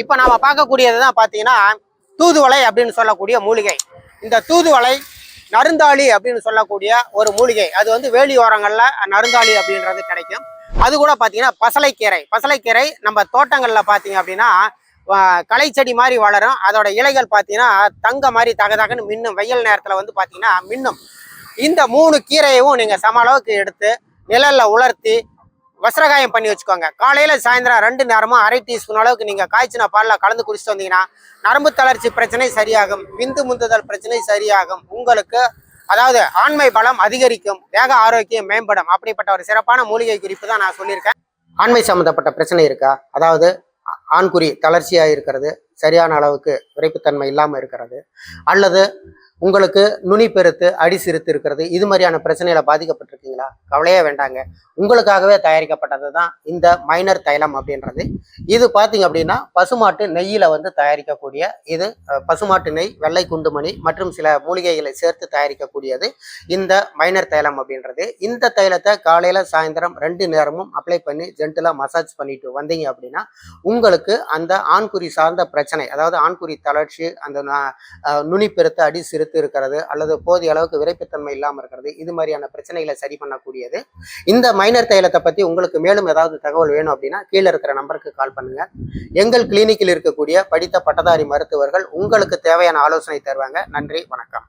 இப்போ நாம பார்க்கக்கூடியதுதான் பார்த்தீங்கன்னா தூதுவளை அப்படின்னு சொல்லக்கூடிய மூலிகை. இந்த தூதுவளை நருந்தாளி அப்படின்னு சொல்லக்கூடிய ஒரு மூலிகை. அது வந்து வேலி ஓரங்கள்ல நருந்தாளி அப்படின்றது கிடைக்கும். அது கூட பார்த்தீங்கன்னா பசலைக்கீரை நம்ம தோட்டங்கள்ல பார்த்தீங்க அப்படின்னா களை செடி மாதிரி வளரும். அதோட இலைகள் பார்த்தீங்கன்னா தங்க மாதிரி தகதகன்னு மின்னும். வெயில் நேரத்தில் வந்து பார்த்தீங்கன்னா மின்னும். இந்த 3 கீரையவும் நீங்கள் சம அளவுக்கு எடுத்து நிழல்ல உலர்த்தி வஸ்திரகாயம் பண்ணி வச்சுக்கோங்க. காலையில சாயந்தரம் 2 நேரமும் அரை டீஸ்பூன் அளவுக்கு நீங்க காய்ச்சின பாலில் கலந்து குடிச்சிட்டு வந்தீங்கன்னா நரம்பு தளர்ச்சி பிரச்சனை சரியாகும், விந்து முந்துதல் பிரச்சனை சரியாகும், உங்களுக்கு அதாவது ஆண்மை பலம் அதிகரிக்கும், தேக ஆரோக்கியம் மேம்படும். அப்படிப்பட்ட ஒரு சிறப்பான மூலிகை குறிப்பு தான் நான் சொல்லியிருக்கேன். ஆண்மை சம்மந்தப்பட்ட பிரச்சனை இருக்கா, அதாவது ஆண்குறி தளர்ச்சியாக இருக்கிறது, சரியான அளவுக்கு விரைப்புத்தன்மை இல்லாமல் இருக்கிறது, அல்லது உங்களுக்கு நுனி பெருத்து அடி சிறுத்து இருக்கிறது, இது மாதிரியான பிரச்சனைகளை பாதிக்கப்பட்டிருக்கீங்களா? கவலையே வேண்டாங்க. உங்களுக்காகவே தயாரிக்கப்பட்டது தான் இந்த மைனர் தைலம் அப்படின்றது. இது பார்த்தீங்க அப்படின்னா பசுமாட்டு நெய்யில் வந்து தயாரிக்கக்கூடிய இது. பசுமாட்டு நெய், வெள்ளை குண்டுமணி மற்றும் சில மூலிகைகளை சேர்த்து தயாரிக்கக்கூடியது இந்த மைனர் தைலம் அப்படின்றது. இந்த தைலத்தை காலையில் சாயந்தரம் 2 நேரமும் அப்ளை பண்ணி ஜென்டலாக மசாஜ் பண்ணிட்டு வந்தீங்க அப்படின்னா உங்களுக்கு அந்த ஆண்குறி சார்ந்த பிரச்சனை, அதாவது ஆண்குறி தளர்ச்சி, அந்த நுனி பெருத்து அடி சிறுத்து இருக்கிறது, அல்லது போதிய அளவுக்கு விரைப்புத்தன்மை இல்லாமல் இருக்கிறது, இது மாதிரியான பிரச்சனைகளை சரி பண்ணக்கூடியது. இந்த மைனர் தைலத்தை பற்றி உங்களுக்கு மேலும் ஏதாவது தகவல் வேணும் அப்படின்னா கீழே இருக்கிற நம்பருக்கு கால் பண்ணுங்க. எங்கள் கிளினிக்கில் இருக்கக்கூடிய படித்த பட்டதாரி மருத்துவர்கள் உங்களுக்கு தேவையான ஆலோசனை தருவாங்க. நன்றி, வணக்கம்.